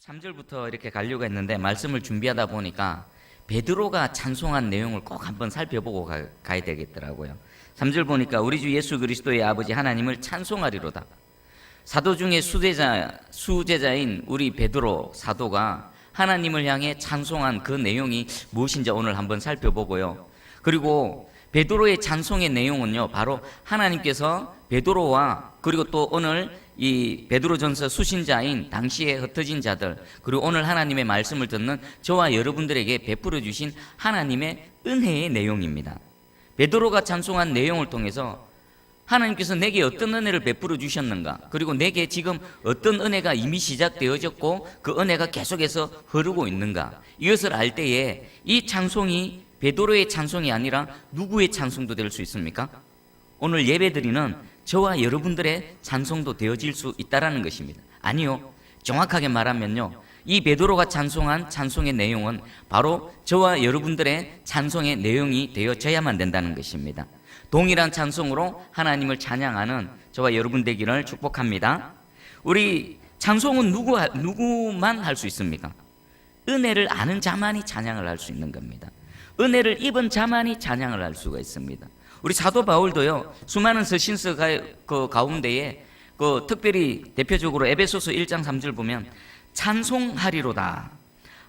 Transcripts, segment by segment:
3절부터 이렇게 가려고 했는데 말씀을 준비하다 보니까 베드로가 찬송한 내용을 꼭 한번 살펴보고 가야 되겠더라고요. 3절 보니까 우리 주 예수 그리스도의 아버지 하나님을 찬송하리로다. 사도 중에 수제자인 우리 베드로 사도가 하나님을 향해 찬송한 그 내용이 무엇인지 오늘 한번 살펴보고요. 그리고 베드로의 찬송의 내용은요, 바로 하나님께서 베드로와 그리고 또 오늘 이 베드로전서 수신자인 당시에 흩어진 자들, 그리고 오늘 하나님의 말씀을 듣는 저와 여러분들에게 베풀어 주신 하나님의 은혜의 내용입니다. 베드로가 찬송한 내용을 통해서 하나님께서 내게 어떤 은혜를 베풀어 주셨는가, 그리고 내게 지금 어떤 은혜가 이미 시작되어졌고 그 은혜가 계속해서 흐르고 있는가, 이것을 알 때에 이 찬송이 베드로의 찬송이 아니라 누구의 찬송도 될 수 있습니까? 오늘 예배드리는 저와 여러분들의 찬송도 되어질 수 있다는 것입니다. 아니요, 정확하게 말하면요, 이 베드로가 찬송한 찬송의 내용은 바로 저와 여러분들의 찬송의 내용이 되어져야만 된다는 것입니다. 동일한 찬송으로 하나님을 찬양하는 저와 여러분 되기를 축복합니다. 우리 찬송은 누구만 할 수 있습니까? 은혜를 아는 자만이 찬양을 할 수 있는 겁니다. 은혜를 입은 자만이 찬양을 할 수가 있습니다. 우리 사도 바울도요, 수많은 서신서 가운데에 특별히 대표적으로 에베소서 1장 3절 보면 찬송하리로다.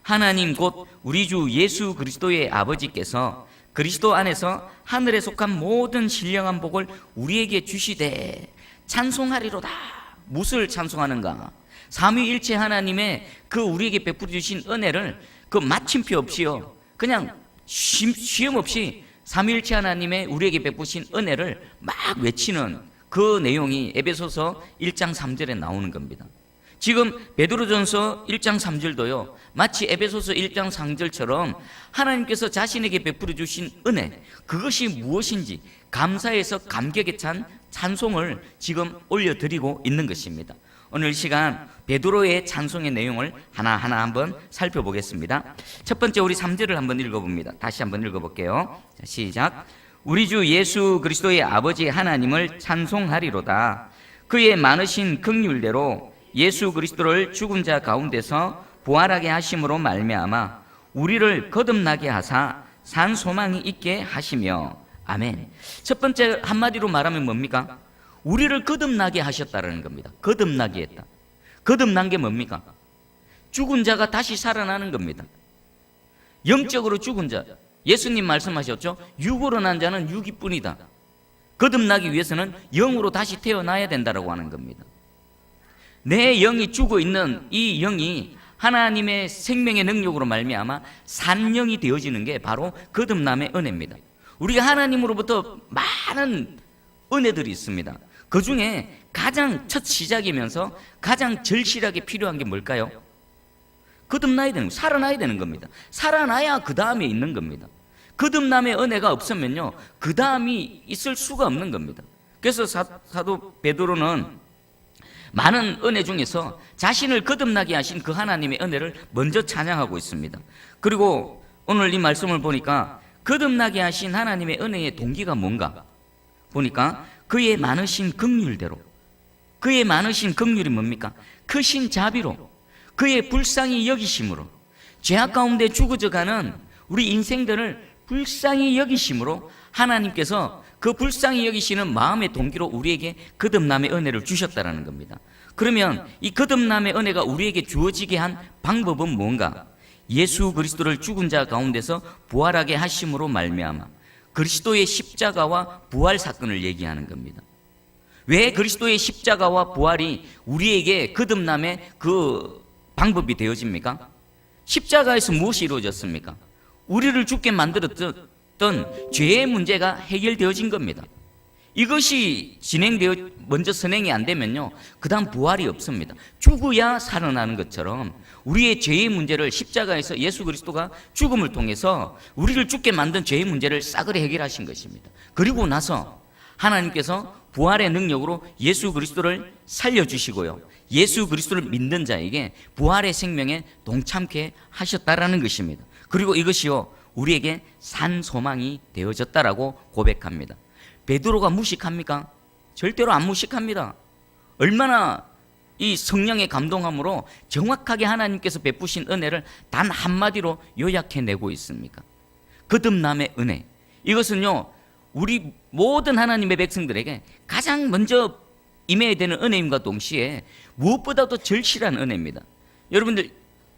하나님 곧 우리 주 예수 그리스도의 아버지께서 그리스도 안에서 하늘에 속한 모든 신령한 복을 우리에게 주시되 찬송하리로다. 무엇을 찬송하는가? 삼위일체 하나님의 그 우리에게 베풀어 주신 은혜를 그 마침표 없이요, 그냥 쉼 없이 삼위일체 하나님의 우리에게 베푸신 은혜를 막 외치는 그 내용이 에베소서 1장 3절에 나오는 겁니다. 지금 베드로전서 1장 3절도요, 마치 에베소서 1장 3절처럼 하나님께서 자신에게 베풀어 주신 은혜, 그것이 무엇인지 감사해서 감격에 찬 찬송을 지금 올려드리고 있는 것입니다. 오늘 이 시간 베드로의 찬송의 내용을 하나하나 한번 살펴보겠습니다. 첫 번째 우리 3절을 한번 읽어봅니다. 다시 한번 읽어볼게요. 자, 시작. 우리 주 예수 그리스도의 아버지 하나님을 찬송하리로다. 그의 많으신 긍휼대로 예수 그리스도를 죽은 자 가운데서 부활하게 하심으로 말미암아 우리를 거듭나게 하사 산 소망이 있게 하시며. 아멘. 첫 번째 한마디로 말하면 뭡니까? 우리를 거듭나게 하셨다는 겁니다. 거듭나게 했다. 거듭난 게 뭡니까? 죽은 자가 다시 살아나는 겁니다. 영적으로 죽은 자, 예수님 말씀하셨죠? 육으로 난 자는 육이뿐이다. 거듭나기 위해서는 영으로 다시 태어나야 된다고 하는 겁니다. 내 영이 죽어 있는 이 영이 하나님의 생명의 능력으로 말미암아 산 영이 되어지는 게 바로 거듭남의 은혜입니다. 우리가 하나님으로부터 많은 은혜들이 있습니다. 그 중에 가장 첫 시작이면서 가장 절실하게 필요한 게 뭘까요? 거듭나야 되는, 살아나야 되는 겁니다. 살아나야 그 다음에 있는 겁니다. 거듭남의 은혜가 없으면요, 그 다음이 있을 수가 없는 겁니다. 그래서 사도 베드로는 많은 은혜 중에서 자신을 거듭나게 하신 그 하나님의 은혜를 먼저 찬양하고 있습니다. 그리고 오늘 이 말씀을 보니까 거듭나게 하신 하나님의 은혜의 동기가 뭔가 보니까 그의 많으신 긍휼대로, 그의 많으신 긍휼이 뭡니까? 크신 자비로, 그의 불쌍히 여기심으로, 죄악 가운데 죽어져가는 우리 인생들을 불쌍히 여기심으로 하나님께서 그 불쌍히 여기시는 마음의 동기로 우리에게 거듭남의 은혜를 주셨다는 겁니다. 그러면 이 거듭남의 은혜가 우리에게 주어지게 한 방법은 뭔가? 예수 그리스도를 죽은 자 가운데서 부활하게 하심으로 말미암아 그리스도의 십자가와 부활 사건을 얘기하는 겁니다. 왜 그리스도의 십자가와 부활이 우리에게 거듭남의 그 방법이 되어집니까? 십자가에서 무엇이 이루어졌습니까? 우리를 죽게 만들었던 죄의 문제가 해결되어진 겁니다. 이것이 먼저 선행이 안 되면요, 그 다음 부활이 없습니다. 죽어야 살아나는 것처럼 우리의 죄의 문제를 십자가에서 예수 그리스도가 죽음을 통해서 우리를 죽게 만든 죄의 문제를 싸그리 해결하신 것입니다. 그리고 나서 하나님께서 부활의 능력으로 예수 그리스도를 살려주시고요, 예수 그리스도를 믿는 자에게 부활의 생명에 동참케 하셨다라는 것입니다. 그리고 이것이요, 우리에게 산 소망이 되어졌다라고 고백합니다. 베드로가 무식합니까? 절대로 안 무식합니다. 얼마나 이 성령의 감동함으로 정확하게 하나님께서 베푸신 은혜를 단 한마디로 요약해내고 있습니까? 거듭남의 은혜. 이것은요, 우리 모든 하나님의 백성들에게 가장 먼저 임해야 되는 은혜임과 동시에 무엇보다도 절실한 은혜입니다. 여러분들,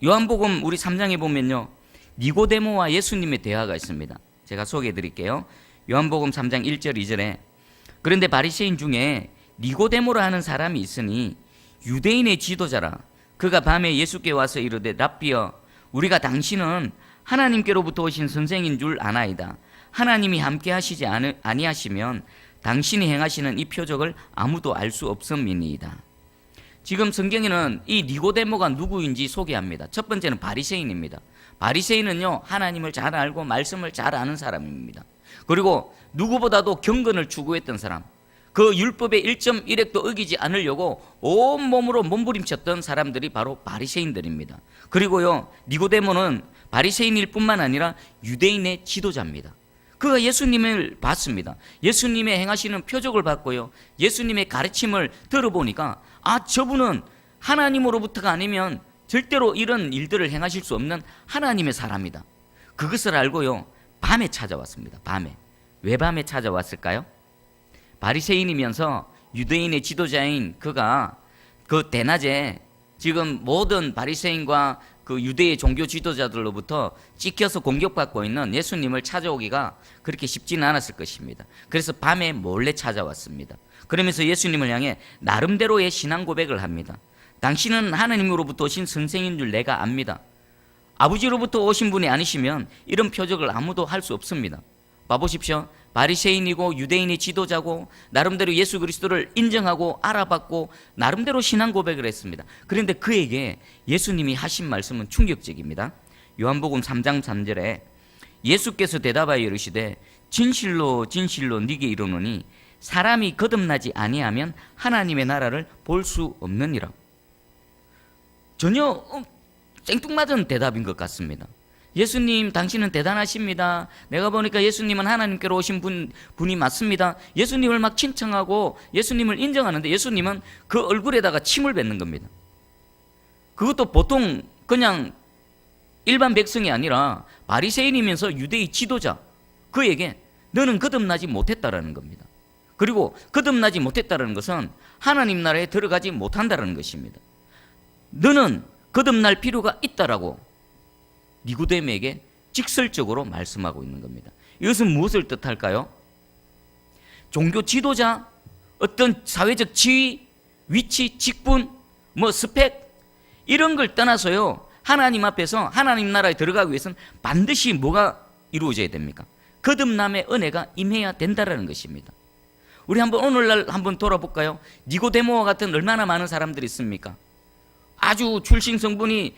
요한복음 우리 3장에 보면요, 니고데모와 예수님의 대화가 있습니다. 제가 소개해 드릴게요. 요한복음 3장 1절 2절에 그런데 바리새인 중에 니고데모라 하는 사람이 있으니 유대인의 지도자라. 그가 밤에 예수께 와서 이르되 랍비여, 우리가 당신은 하나님께로부터 오신 선생인 줄 아나이다. 하나님이 함께 하시지 아니하시면 당신이 행하시는 이 표적을 아무도 알 수 없음이니이다. 지금 성경에는 이 니고데모가 누구인지 소개합니다. 첫 번째는 바리새인입니다. 바리새인은요, 하나님을 잘 알고 말씀을 잘 아는 사람입니다. 그리고 누구보다도 경건을 추구했던 사람, 그 율법의 1.1획도 어기지 않으려고 온몸으로 몸부림쳤던 사람들이 바로 바리새인들입니다. 그리고요, 니고데모는 바리새인일 뿐만 아니라 유대인의 지도자입니다. 그가 예수님을 봤습니다. 예수님의 행하시는 표적을 봤고요, 예수님의 가르침을 들어보니까 저분은 하나님으로부터가 아니면 절대로 이런 일들을 행하실 수 없는 하나님의 사람이다. 그것을 알고요, 밤에 찾아왔습니다. 밤에. 왜 밤에 찾아왔을까요? 바리새인이면서 유대인의 지도자인 그가 그 대낮에 지금 모든 바리새인과 그 유대의 종교 지도자들로부터 찍혀서 공격받고 있는 예수님을 찾아오기가 그렇게 쉽지는 않았을 것입니다. 그래서 밤에 몰래 찾아왔습니다. 그러면서 예수님을 향해 나름대로의 신앙 고백을 합니다. 당신은 하나님으로부터 오신 선생인 줄 내가 압니다. 아버지로부터 오신 분이 아니시면 이런 표적을 아무도 할 수 없습니다. 봐보십시오. 바리새인이고 유대인의 지도자고 나름대로 예수 그리스도를 인정하고 알아봤고 나름대로 신앙 고백을 했습니다. 그런데 그에게 예수님이 하신 말씀은 충격적입니다. 요한복음 3장 3절에 예수께서 대답하여 이르시되 진실로 진실로 네게 이르노니 사람이 거듭나지 아니하면 하나님의 나라를 볼 수 없느니라. 전혀 생뚱맞은 대답인 것 같습니다. 예수님, 당신은 대단하십니다. 내가 보니까 예수님은 하나님께로 오신 분이 맞습니다. 예수님을 막 칭찬하고 예수님을 인정하는데 예수님은 그 얼굴에다가 침을 뱉는 겁니다. 그것도 보통 그냥 일반 백성이 아니라 바리새인이면서 유대의 지도자, 그에게 너는 거듭나지 못했다라는 겁니다. 그리고 거듭나지 못했다는 것은 하나님 나라에 들어가지 못한다는 것입니다. 너는 거듭날 필요가 있다라고 니고데모에게 직설적으로 말씀하고 있는 겁니다. 이것은 무엇을 뜻할까요? 종교 지도자, 어떤 사회적 지위, 위치, 직분, 스펙 이런 걸 떠나서요, 하나님 앞에서 하나님 나라에 들어가기 위해서는 반드시 뭐가 이루어져야 됩니까? 거듭남의 은혜가 임해야 된다는 것입니다. 우리 오늘날 한번 돌아볼까요? 니고데모와 같은 얼마나 많은 사람들이 있습니까? 아주 출신 성분이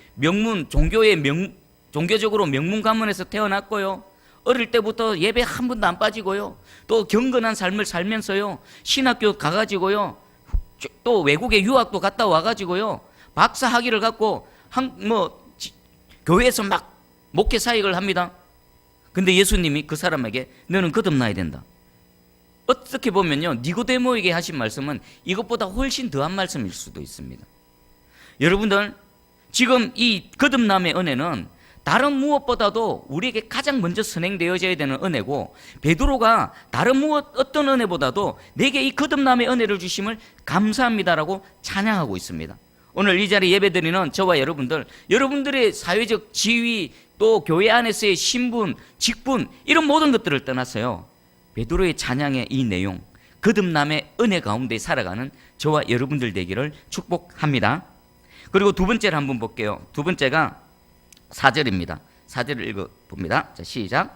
종교적으로 명문 가문에서 태어났고요, 어릴 때부터 예배 한 번도 안 빠지고요, 또 경건한 삶을 살면서요, 신학교 가가지고요, 또 외국에 유학도 갔다 와가지고요, 박사 학위를 갖고 교회에서 막 목회 사역을 합니다. 근데 예수님이 그 사람에게 너는 거듭나야 된다. 어떻게 보면요, 니고데모에게 하신 말씀은 이것보다 훨씬 더한 말씀일 수도 있습니다. 여러분들, 지금 이 거듭남의 은혜는 다른 무엇보다도 우리에게 가장 먼저 선행되어져야 되는 은혜고, 베드로가 다른 어떤 은혜보다도 내게 이 거듭남의 은혜를 주심을 감사합니다라고 찬양하고 있습니다. 오늘 이 자리에 예배드리는 저와 여러분들의 사회적 지위, 또 교회 안에서의 신분, 직분 이런 모든 것들을 떠나서요, 베드로의 찬양의 이 내용, 거듭남의 은혜 가운데 살아가는 저와 여러분들 되기를 축복합니다. 그리고 두 번째를 한번 볼게요. 두 번째가 4절입니다. 4절을 읽어봅니다. 자, 시작.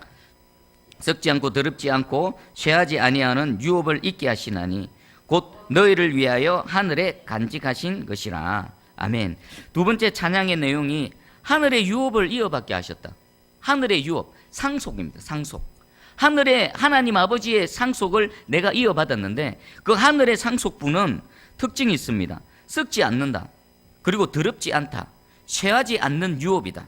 썩지 않고 더럽지 않고 쇠하지 아니하는 유업을 있게 하시나니 곧 너희를 위하여 하늘에 간직하신 것이라. 아멘. 두 번째 찬양의 내용이 하늘의 유업을 이어받게 하셨다. 하늘의 유업, 상속입니다. 상속. 하늘의 하나님 아버지의 상속을 내가 이어받았는데 그 하늘의 상속분은 특징이 있습니다. 썩지 않는다. 그리고 더럽지 않다. 쇠하지 않는 유업이다.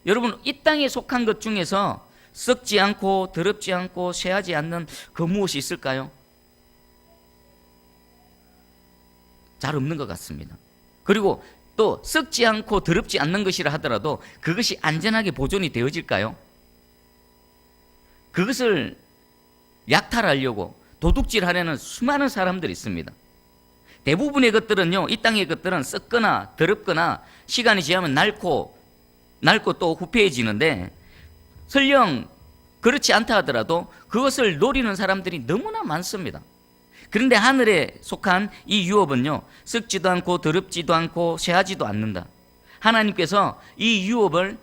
여러분, 이 땅에 속한 것 중에서 썩지 않고 더럽지 않고 쇠하지 않는 그 무엇이 있을까요? 잘 없는 것 같습니다. 그리고 또 썩지 않고 더럽지 않는 것이라 하더라도 그것이 안전하게 보존이 되어질까요? 그것을 약탈하려고 도둑질하려는 수많은 사람들이 있습니다. 대부분의 것들은요, 이 땅의 것들은 썩거나 더럽거나 시간이 지나면 낡고 또 후패해지는데, 설령 그렇지 않다 하더라도 그것을 노리는 사람들이 너무나 많습니다. 그런데 하늘에 속한 이 유업은요, 썩지도 않고 더럽지도 않고 쇠하지도 않는다. 하나님께서 이 유업을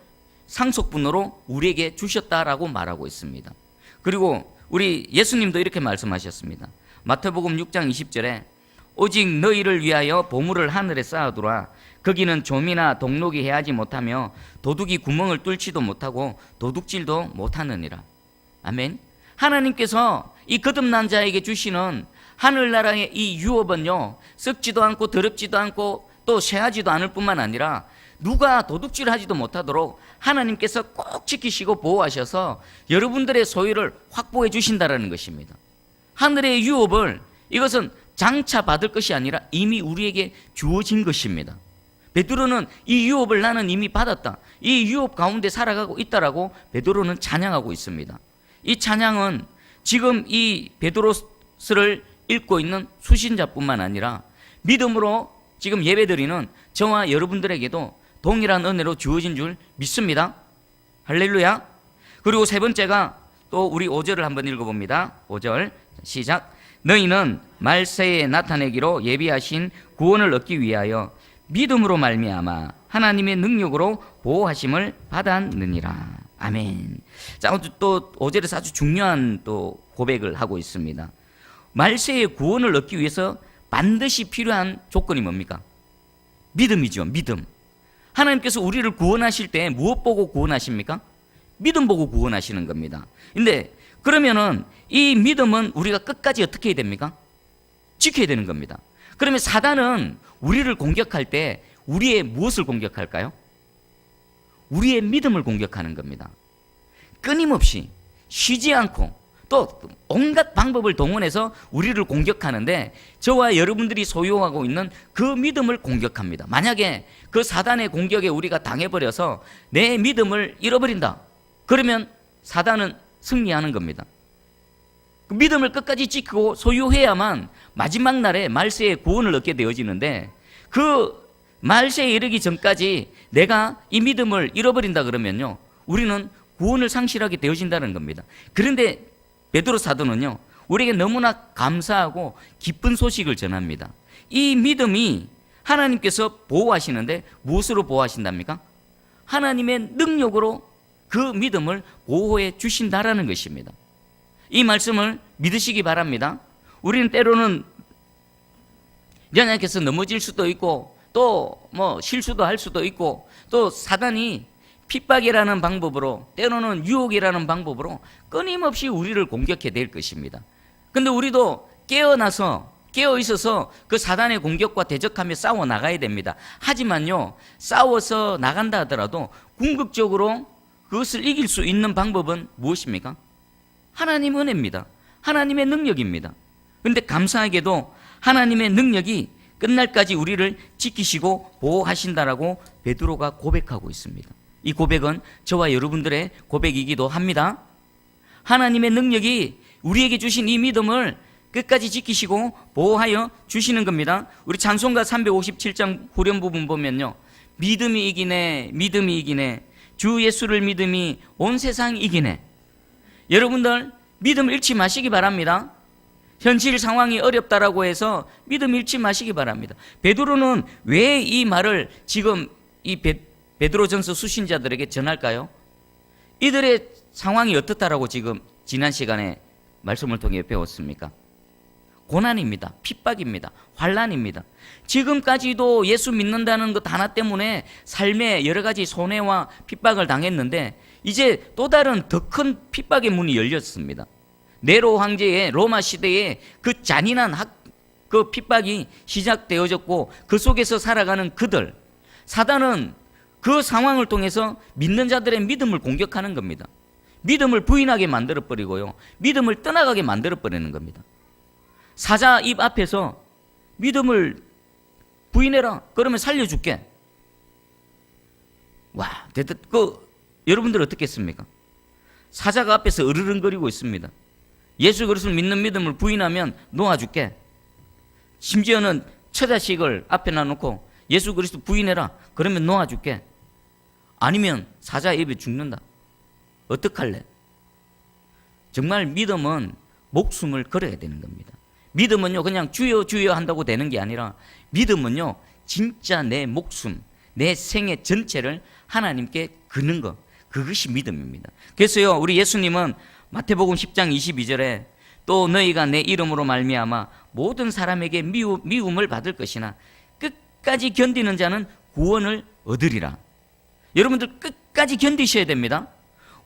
상속분으로 우리에게 주셨다라고 말하고 있습니다. 그리고 우리 예수님도 이렇게 말씀하셨습니다. 마태복음 6장 20절에 오직 너희를 위하여 보물을 하늘에 쌓아두라. 거기는 좀이나 동록이 해하지 못하며 도둑이 구멍을 뚫지도 못하고 도둑질도 못하느니라. 아멘. 하나님께서 이 거듭난 자에게 주시는 하늘나라의 이 유업은요, 썩지도 않고 더럽지도 않고 또 쇠하지도 않을 뿐만 아니라 누가 도둑질하지도 못하도록 하나님께서 꼭 지키시고 보호하셔서 여러분들의 소유를 확보해 주신다는 것입니다. 하늘의 유업을, 이것은 장차 받을 것이 아니라 이미 우리에게 주어진 것입니다. 베드로는 이 유업을 나는 이미 받았다, 이 유업 가운데 살아가고 있다라고 베드로는 찬양하고 있습니다. 이 찬양은 지금 이 베드로스를 읽고 있는 수신자뿐만 아니라 믿음으로 지금 예배드리는 저와 여러분들에게도 동일한 은혜로 주어진 줄 믿습니다. 할렐루야. 그리고 세 번째가 또 우리 5절을 한번 읽어봅니다. 5절 시작. 너희는 말세에 나타내기로 예비하신 구원을 얻기 위하여 믿음으로 말미암아 하나님의 능력으로 보호하심을 받았느니라. 아멘. 자, 또 5절에서 아주 중요한 또 고백을 하고 있습니다. 말세의 구원을 얻기 위해서 반드시 필요한 조건이 뭡니까? 믿음이죠. 믿음. 하나님께서 우리를 구원하실 때 무엇 보고 구원하십니까? 믿음 보고 구원하시는 겁니다. 근데 그러면은 이 믿음은 우리가 끝까지 어떻게 해야 됩니까? 지켜야 되는 겁니다. 그러면 사단은 우리를 공격할 때 우리의 무엇을 공격할까요? 우리의 믿음을 공격하는 겁니다. 끊임없이 쉬지 않고 또 온갖 방법을 동원해서 우리를 공격하는데, 저와 여러분들이 소유하고 있는 그 믿음을 공격합니다. 만약에 그 사단의 공격에 우리가 당해버려서 내 믿음을 잃어버린다, 그러면 사단은 승리하는 겁니다. 그 믿음을 끝까지 지키고 소유해야만 마지막 날에 말세의 구원을 얻게 되어지는데, 그 말세에 이르기 전까지 내가 이 믿음을 잃어버린다 그러면요, 우리는 구원을 상실하게 되어진다는 겁니다. 그런데 베드로 사도는요, 우리에게 너무나 감사하고 기쁜 소식을 전합니다. 이 믿음이 하나님께서 보호하시는데 무엇으로 보호하신답니까? 하나님의 능력으로 그 믿음을 보호해 주신다라는 것입니다. 이 말씀을 믿으시기 바랍니다. 우리는 때로는 연약해서 넘어질 수도 있고 또 실수도 할 수도 있고, 또 사단이 핍박이라는 방법으로, 때로는 유혹이라는 방법으로 끊임없이 우리를 공격해 낼 것입니다. 근데 우리도 깨어 있어서 그 사단의 공격과 대적하며 싸워 나가야 됩니다. 하지만요, 싸워서 나간다 하더라도 궁극적으로 그것을 이길 수 있는 방법은 무엇입니까? 하나님 은혜입니다. 하나님의 능력입니다. 그런데 감사하게도 하나님의 능력이 끝날까지 우리를 지키시고 보호하신다라고 베드로가 고백하고 있습니다. 이 고백은 저와 여러분들의 고백이기도 합니다. 하나님의 능력이 우리에게 주신 이 믿음을 끝까지 지키시고 보호하여 주시는 겁니다. 우리 찬송가 357장 후렴 부분 보면요, 믿음이 이기네, 믿음이 이기네, 주 예수를 믿음이 온 세상 이기네. 여러분들 믿음 잃지 마시기 바랍니다. 현실 상황이 어렵다라고 해서 믿음 잃지 마시기 바랍니다. 베드로는 왜 이 말을 지금 이 베드로전서 수신자들에게 전할까요? 이들의 상황이 어떻다라고 지금 지난 시간에 말씀을 통해 배웠습니까? 고난입니다. 핍박입니다. 환난입니다. 지금까지도 예수 믿는다는 것 하나 때문에 삶에 여러 가지 손해와 핍박을 당했는데, 이제 또 다른 더 큰 핍박의 문이 열렸습니다. 네로 황제의 로마 시대에 그 잔인한 그 핍박이 시작되어졌고, 그 속에서 살아가는 그들, 사단은 그 상황을 통해서 믿는 자들의 믿음을 공격하는 겁니다. 믿음을 부인하게 만들어버리고요, 믿음을 떠나가게 만들어버리는 겁니다. 사자 입 앞에서 믿음을 부인해라. 그러면 살려줄게. 와, 여러분들 어떻겠습니까? 사자가 앞에서 으르렁거리고 있습니다. 예수 그리스도를 믿는 믿음을 부인하면 놓아줄게. 심지어는 처자식을 앞에 놔놓고 예수 그리스도 부인해라. 그러면 놓아줄게. 아니면 사자 입에 죽는다. 어떡할래? 정말 믿음은 목숨을 걸어야 되는 겁니다. 믿음은요, 그냥 주여 주여 한다고 되는 게 아니라 믿음은요, 진짜 내 목숨, 내 생애 전체를 하나님께 거는 것, 그것이 믿음입니다. 그래서요, 우리 예수님은 마태복음 10장 22절에 또 너희가 내 이름으로 말미암아 모든 사람에게 미움을 받을 것이나 끝까지 견디는 자는 구원을 얻으리라. 여러분들 끝까지 견디셔야 됩니다.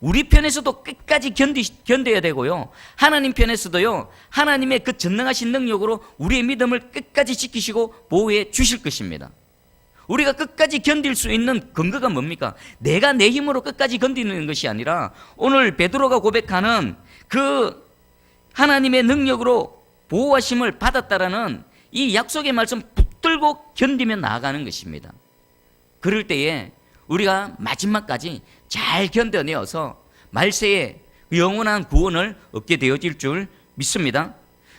우리 편에서도 끝까지 견뎌야 되고요, 하나님 편에서도요, 하나님의 그 전능하신 능력으로 우리의 믿음을 끝까지 지키시고 보호해 주실 것입니다. 우리가 끝까지 견딜 수 있는 근거가 뭡니까? 내가 내 힘으로 끝까지 견디는 것이 아니라 오늘 베드로가 고백하는 그 하나님의 능력으로 보호하심을 받았다라는 이 약속의 말씀 붙들고 견디며 나아가는 것입니다. 그럴 때에 우리가 마지막까지 잘 견뎌내어서 말세에 영원한 구원을 얻게 되어질 줄 믿습니다.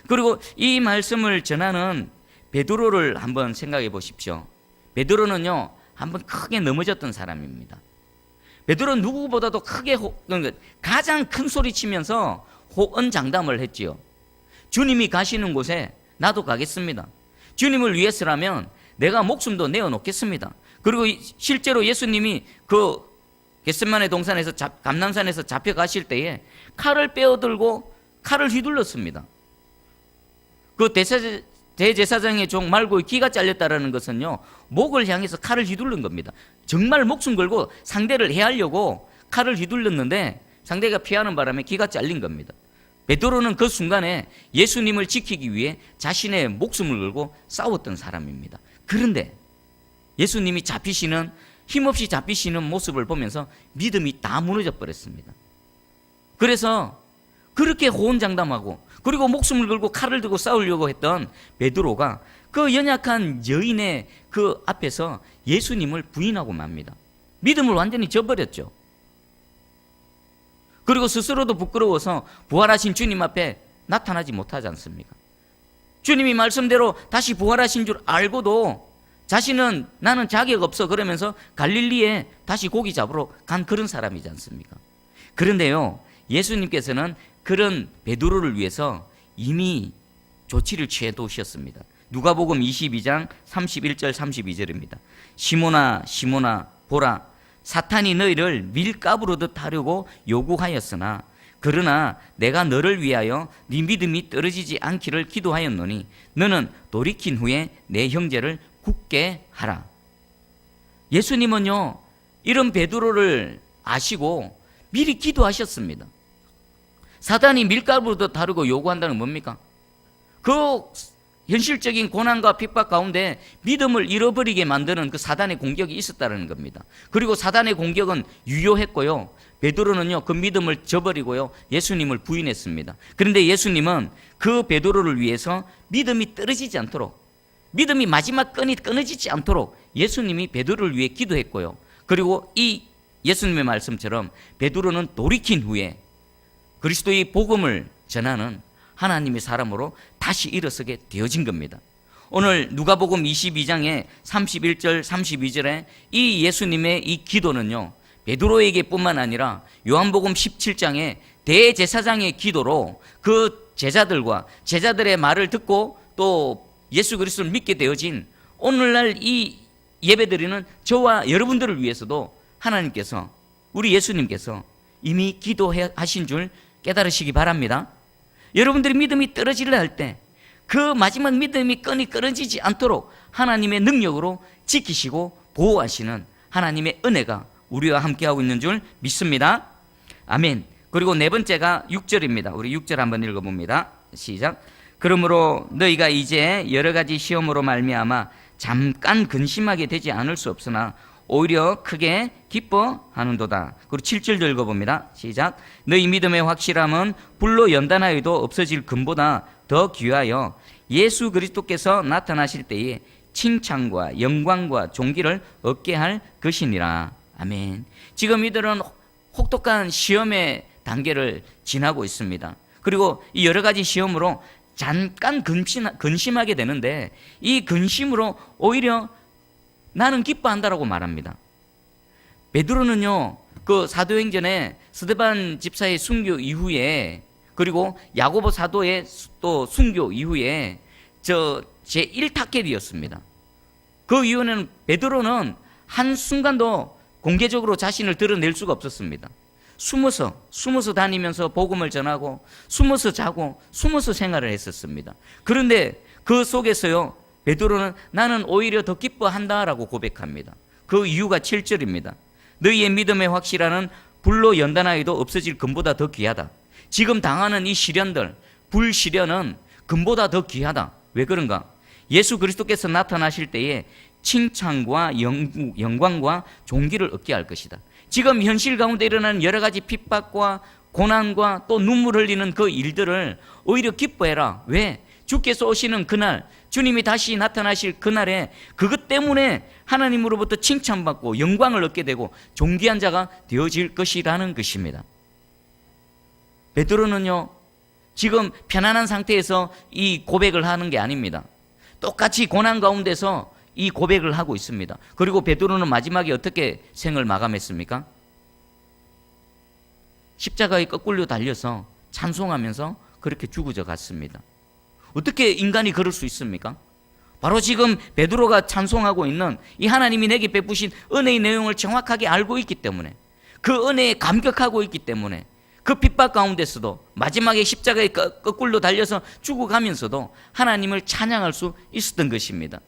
그리고 이 말씀을 전하는 베드로를 한번 생각해 보십시오. 베드로는요, 한번 크게 넘어졌던 사람입니다. 베드로는 누구보다도 크게 가장 큰 소리 치면서 호언장담을 했지요. 주님이 가시는 곳에 나도 가겠습니다. 주님을 위해서라면 내가 목숨도 내어놓겠습니다. 그리고 실제로 예수님이 그 겟세마네 동산에서 감람산에서 잡혀가실 때에 칼을 빼어들고 칼을 휘둘렀습니다. 그 대제사장의 종 말고의 귀가 잘렸다라는 것은요, 목을 향해서 칼을 휘둘른 겁니다. 정말 목숨 걸고 상대를 해하려고 칼을 휘둘렀는데 상대가 피하는 바람에 귀가 잘린 겁니다. 베드로는 그 순간에 예수님을 지키기 위해 자신의 목숨을 걸고 싸웠던 사람입니다. 그런데 예수님이 힘없이 잡히시는 모습을 보면서 믿음이 다 무너져 버렸습니다. 그래서 그렇게 호언장담하고 그리고 목숨을 걸고 칼을 들고 싸우려고 했던 베드로가 그 연약한 여인의 그 앞에서 예수님을 부인하고 맙니다. 믿음을 완전히 저버렸죠. 그리고 스스로도 부끄러워서 부활하신 주님 앞에 나타나지 못하지 않습니까? 주님이 말씀대로 다시 부활하신 줄 알고도 자신은 나는 자격 없어 그러면서 갈릴리에 다시 고기 잡으러 간 그런 사람이지 않습니까? 그런데요, 예수님께서는 그런 베드로를 위해서 이미 조치를 취해 두셨습니다. 누가복음 22장 31절 32절입니다. 시몬아 시몬아 보라, 사탄이 너희를 밀가부르듯 하려고 요구하였으나 그러나 내가 너를 위하여 네 믿음이 떨어지지 않기를 기도하였노니 너는 돌이킨 후에 내 형제를 굳게 하라. 예수님은요, 이런 베드로를 아시고 미리 기도하셨습니다. 사단이 밀가루도 다루고 요구한다는 건 뭡니까? 그 현실적인 고난과 핍박 가운데 믿음을 잃어버리게 만드는 그 사단의 공격이 있었다는 겁니다. 그리고 사단의 공격은 유효했고요, 베드로는요 그 믿음을 저버리고요 예수님을 부인했습니다. 그런데 예수님은 그 베드로를 위해서 믿음이 떨어지지 않도록, 믿음이 마지막 끈이 끊어지지 않도록 예수님이 베드로를 위해 기도했고요, 그리고 이 예수님의 말씀처럼 베드로는 돌이킨 후에 그리스도의 복음을 전하는 하나님의 사람으로 다시 일어서게 되어진 겁니다. 오늘 누가복음 22장의 31절 32절에 이 예수님의 이 기도는요, 베드로에게 뿐만 아니라 요한복음 17장의 대제사장의 기도로 그 제자들의 말을 듣고 또 예수 그리스도를 믿게 되어진 오늘날 이 예배드리는 저와 여러분들을 위해서도 하나님께서, 우리 예수님께서 이미 기도하신 줄 깨달으시기 바랍니다. 여러분들이 믿음이 떨어지려 할 때 그 마지막 믿음이 끈이 끊어지지 않도록 하나님의 능력으로 지키시고 보호하시는 하나님의 은혜가 우리와 함께하고 있는 줄 믿습니다. 아멘. 그리고 네 번째가 6절입니다. 우리 6절 한번 읽어봅니다. 시작. 그러므로 너희가 이제 여러 가지 시험으로 말미암아 잠깐 근심하게 되지 않을 수 없으나 오히려 크게 기뻐하는도다. 그리고 7절도 읽어봅니다. 시작. 너희 믿음의 확실함은 불로 연단하여도 없어질 금보다 더 귀하여 예수 그리스도께서 나타나실 때에 칭찬과 영광과 존귀를 얻게 할 것이니라. 아멘. 지금 이들은 혹독한 시험의 단계를 지나고 있습니다. 그리고 이 여러 가지 시험으로 잠깐 근심하게 되는데 이 근심으로 오히려 나는 기뻐한다라고 말합니다. 베드로는요, 그 사도행전에 스데반 집사의 순교 이후에 그리고 야고보 사도의 또 순교 이후에 제1타겟이었습니다. 그 이유는 베드로는 한순간도 공개적으로 자신을 드러낼 수가 없었습니다. 숨어서 다니면서 복음을 전하고 숨어서 자고 숨어서 생활을 했었습니다. 그런데 그 속에서요, 베드로는 나는 오히려 더 기뻐한다라고 고백합니다. 그 이유가 7절입니다. 너희의 믿음의 확실함은 불로 연단하여도 없어질 금보다 더 귀하다. 지금 당하는 이 시련들, 불시련은 금보다 더 귀하다. 왜 그런가? 예수 그리스도께서 나타나실 때에 칭찬과 영광과 존귀를 얻게 할 것이다. 지금 현실 가운데 일어나는 여러 가지 핍박과 고난과 또 눈물 흘리는 그 일들을 오히려 기뻐해라. 왜? 주께서 오시는 그날, 주님이 다시 나타나실 그날에 그것 때문에 하나님으로부터 칭찬받고 영광을 얻게 되고 존귀한 자가 되어질 것이라는 것입니다. 베드로는요, 지금 편안한 상태에서 이 고백을 하는 게 아닙니다. 똑같이 고난 가운데서 이 고백을 하고 있습니다. 그리고 베드로는 마지막에 어떻게 생을 마감했습니까? 십자가에 거꾸로 달려서 찬송하면서 그렇게 죽어져 갔습니다. 어떻게 인간이 그럴 수 있습니까? 바로 지금 베드로가 찬송하고 있는 이 하나님이 내게 베푸신 은혜의 내용을 정확하게 알고 있기 때문에, 그 은혜에 감격하고 있기 때문에, 그 핍박 가운데서도 마지막에 십자가에 거꾸로 달려서 죽어가면서도 하나님을 찬양할 수 있었던 것입니다.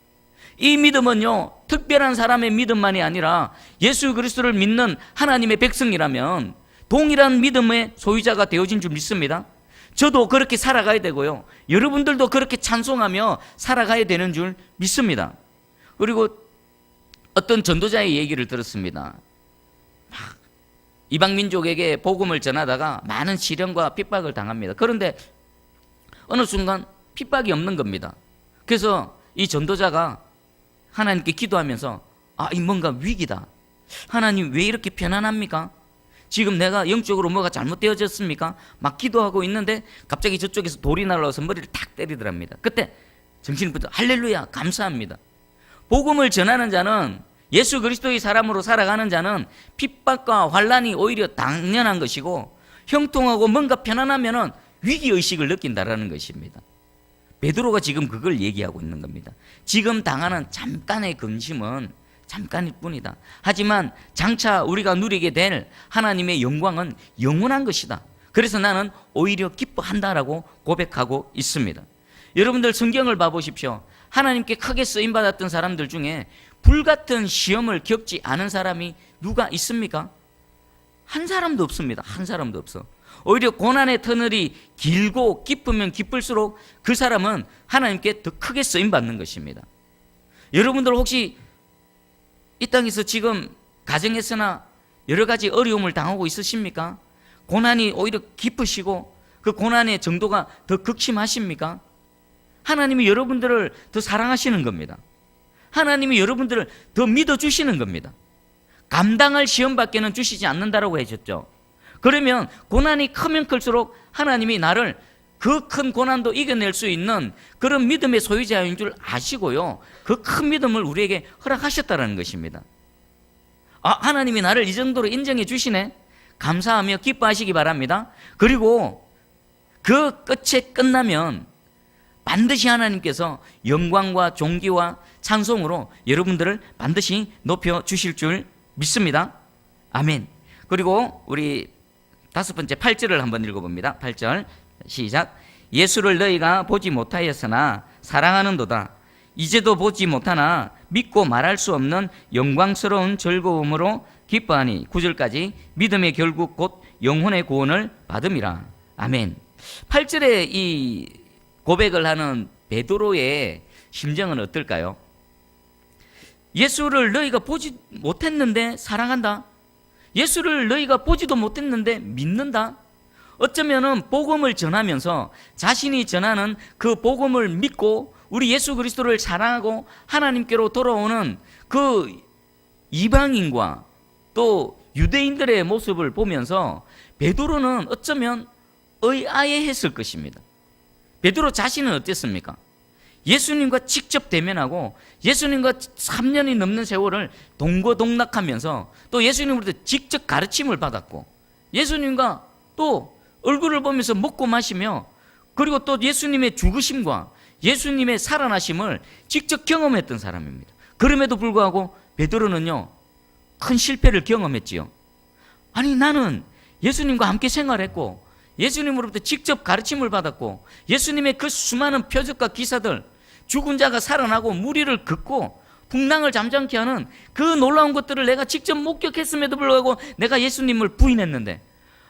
이 믿음은요, 특별한 사람의 믿음만이 아니라 예수 그리스도를 믿는 하나님의 백성이라면 동일한 믿음의 소유자가 되어진 줄 믿습니다. 저도 그렇게 살아가야 되고요, 여러분들도 그렇게 찬송하며 살아가야 되는 줄 믿습니다. 그리고 어떤 전도자의 얘기를 들었습니다. 이방 민족에게 복음을 전하다가 많은 시련과 핍박을 당합니다. 그런데 어느 순간 핍박이 없는 겁니다. 그래서 이 전도자가 하나님께 기도하면서 이 뭔가 위기다. 하나님 왜 이렇게 편안합니까? 지금 내가 영적으로 뭐가 잘못되어졌습니까? 막 기도하고 있는데 갑자기 저쪽에서 돌이 날아와서 머리를 탁 때리더랍니다. 그때 정신을 붙여 할렐루야 감사합니다. 복음을 전하는 자는, 예수 그리스도의 사람으로 살아가는 자는 핍박과 환난이 오히려 당연한 것이고, 형통하고 뭔가 편안하면은 위기의식을 느낀다라는 것입니다. 베드로가 지금 그걸 얘기하고 있는 겁니다. 지금 당하는 잠깐의 근심은 잠깐일 뿐이다. 하지만 장차 우리가 누리게 될 하나님의 영광은 영원한 것이다. 그래서 나는 오히려 기뻐한다라고 고백하고 있습니다. 여러분들 성경을 봐보십시오. 하나님께 크게 쓰임받았던 사람들 중에 불같은 시험을 겪지 않은 사람이 누가 있습니까? 한 사람도 없습니다. 한 사람도 없어. 오히려 고난의 터널이 길고 깊으면 깊을수록 그 사람은 하나님께 더 크게 쓰임받는 것입니다. 여러분들 혹시 이 땅에서 지금 가정에서나 여러 가지 어려움을 당하고 있으십니까? 고난이 오히려 깊으시고 그 고난의 정도가 더 극심하십니까? 하나님이 여러분들을 더 사랑하시는 겁니다. 하나님이 여러분들을 더 믿어주시는 겁니다. 감당할 시험밖에는 주시지 않는다라고 하셨죠. 그러면 고난이 크면 클수록 하나님이 나를 그 큰 고난도 이겨낼 수 있는 그런 믿음의 소유자인 줄 아시고요, 그 큰 믿음을 우리에게 허락하셨다는 것입니다. 하나님이 나를 이 정도로 인정해 주시네, 감사하며 기뻐하시기 바랍니다. 그리고 그 끝에 끝나면 반드시 하나님께서 영광과 존귀와 찬송으로 여러분들을 반드시 높여주실 줄 믿습니다. 아멘. 그리고 우리 5번째 8절을 한번 읽어봅니다. 8절 시작. 예수를 너희가 보지 못하였으나 사랑하는도다. 이제도 보지 못하나 믿고 말할 수 없는 영광스러운 즐거움으로 기뻐하니 9절까지 믿음의 결국 곧 영혼의 구원을 받음이라. 아멘. 8절에 이 고백을 하는 베드로의 심정은 어떨까요? 예수를 너희가 보지 못했는데 사랑한다. 예수를 너희가 보지도 못했는데 믿는다. 어쩌면은 복음을 전하면서 자신이 전하는 그 복음을 믿고 우리 예수 그리스도를 사랑하고 하나님께로 돌아오는 그 이방인과 또 유대인들의 모습을 보면서 베드로는 어쩌면 의아해했을 것입니다. 베드로 자신은 어땠습니까? 예수님과 직접 대면하고 예수님과 3년이 넘는 세월을 동거동락하면서 또 예수님으로부터 직접 가르침을 받았고 예수님과 또 얼굴을 보면서 먹고 마시며 그리고 또 예수님의 죽으심과 예수님의 살아나심을 직접 경험했던 사람입니다. 그럼에도 불구하고 베드로는요, 큰 실패를 경험했지요. 아니, 나는 예수님과 함께 생활했고 예수님으로부터 직접 가르침을 받았고 예수님의 그 수많은 표적과 기사들, 죽은 자가 살아나고 무리를 긋고 풍랑을 잠잠케 하는 그 놀라운 것들을 내가 직접 목격했음에도 불구하고 내가 예수님을 부인했는데,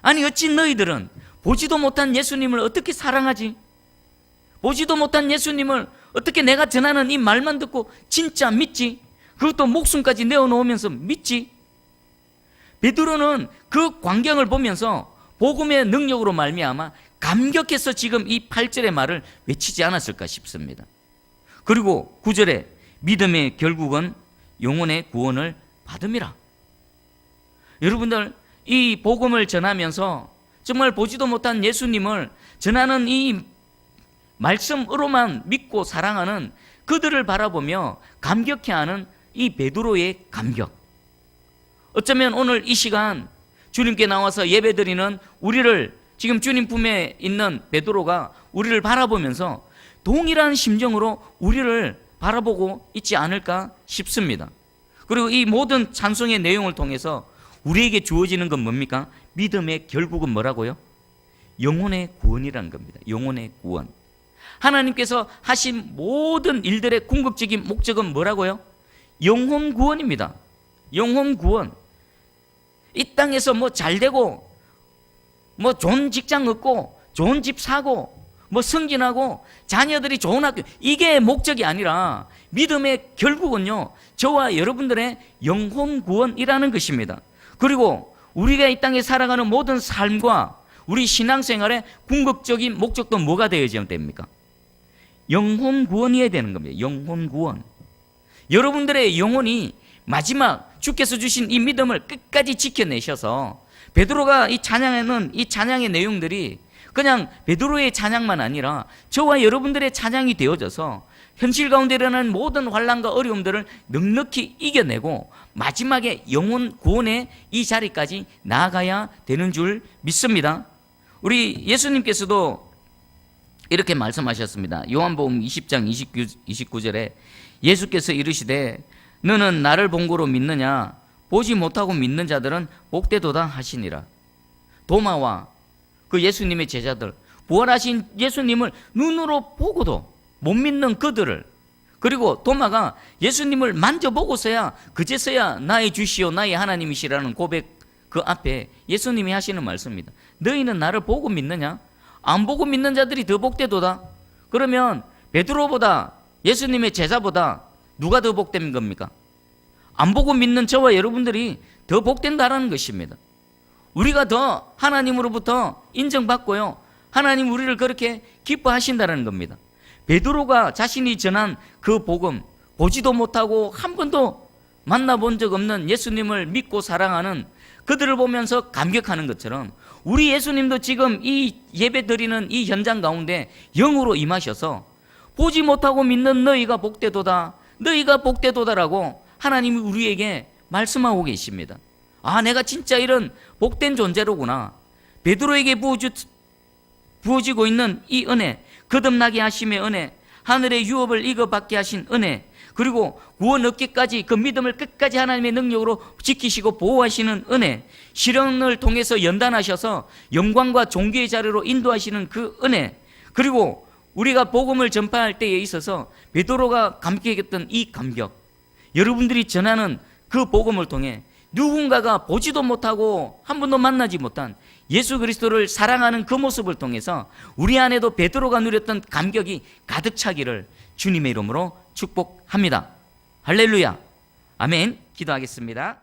아니 어찌 너희들은 보지도 못한 예수님을 어떻게 사랑하지? 보지도 못한 예수님을 어떻게 내가 전하는 이 말만 듣고 진짜 믿지? 그것도 목숨까지 내어놓으면서 믿지? 베드로는 그 광경을 보면서 복음의 능력으로 말미암아 감격해서 지금 이 8절의 말을 외치지 않았을까 싶습니다. 그리고 9절에 믿음의 결국은 영혼의 구원을 받음이라. 여러분들, 이 복음을 전하면서 정말 보지도 못한 예수님을 전하는 이 말씀으로만 믿고 사랑하는 그들을 바라보며 감격해하는 이 베드로의 감격. 어쩌면 오늘 이 시간 주님께 나와서 예배드리는 우리를, 지금 주님 품에 있는 베드로가 우리를 바라보면서 동일한 심정으로 우리를 바라보고 있지 않을까 싶습니다. 그리고 이 모든 찬송의 내용을 통해서 우리에게 주어지는 건 뭡니까? 믿음의 결국은 뭐라고요? 영혼의 구원이라는 겁니다. 영혼의 구원. 하나님께서 하신 모든 일들의 궁극적인 목적은 뭐라고요? 영혼 구원입니다. 영혼 구원. 이 땅에서 뭐 잘되고 뭐 좋은 직장 얻고 좋은 집 사고 뭐 승진하고 자녀들이 좋은 학교, 이게 목적이 아니라 믿음의 결국은요, 저와 여러분들의 영혼 구원이라는 것입니다. 그리고 우리가 이 땅에 살아가는 모든 삶과 우리 신앙생활의 궁극적인 목적도 뭐가 되어야 됩니까? 영혼 구원이어야 되는 겁니다. 영혼 구원. 여러분들의 영혼이 마지막 주께서 주신 이 믿음을 끝까지 지켜내셔서, 베드로가 이 찬양하는 이 찬양의 내용들이 그냥 베드로의 찬양만 아니라 저와 여러분들의 찬양이 되어져서 현실 가운데 일어나는 모든 환난과 어려움들을 넉넉히 이겨내고 마지막에 영혼 구원의 이 자리까지 나아가야 되는 줄 믿습니다. 우리 예수님께서도 이렇게 말씀하셨습니다. 요한복음 20장 29절에 예수께서 이르시되 너는 나를 본 거로 믿느냐? 보지 못하고 믿는 자들은 복되도다 하시니라. 도마와 그 예수님의 제자들, 부활하신 예수님을 눈으로 보고도 못 믿는 그들을, 그리고 도마가 예수님을 만져보고서야 그제서야 나의 주시오 나의 하나님이시라는 고백, 그 앞에 예수님이 하시는 말씀입니다. 너희는 나를 보고 믿느냐? 안 보고 믿는 자들이 더 복되도다. 그러면 베드로보다, 예수님의 제자보다 누가 더 복된 겁니까? 안 보고 믿는 저와 여러분들이 더 복된다라는 것입니다. 우리가 더 하나님으로부터 인정받고요, 하나님 우리를 그렇게 기뻐하신다는 겁니다. 베드로가 자신이 전한 그 복음, 보지도 못하고 한 번도 만나본 적 없는 예수님을 믿고 사랑하는 그들을 보면서 감격하는 것처럼 우리 예수님도 지금 이 예배 드리는 이 현장 가운데 영으로 임하셔서 보지 못하고 믿는 너희가 복되도다, 너희가 복되도다라고 하나님이 우리에게 말씀하고 계십니다. 아, 내가 진짜 이런 복된 존재로구나. 베드로에게 부어지고 있는 이 은혜, 거듭나게 하심의 은혜, 하늘의 유업을 이거받게 하신 은혜, 그리고 구원 얻기까지 그 믿음을 끝까지 하나님의 능력으로 지키시고 보호하시는 은혜, 시련을 통해서 연단하셔서 영광과 존귀의 자리로 인도하시는 그 은혜, 그리고 우리가 복음을 전파할 때에 있어서 베드로가 감격했던 이 감격, 여러분들이 전하는 그 복음을 통해 누군가가 보지도 못하고 한 번도 만나지 못한 예수 그리스도를 사랑하는 그 모습을 통해서 우리 안에도 베드로가 누렸던 감격이 가득 차기를 주님의 이름으로 축복합니다. 할렐루야. 아멘. 기도하겠습니다.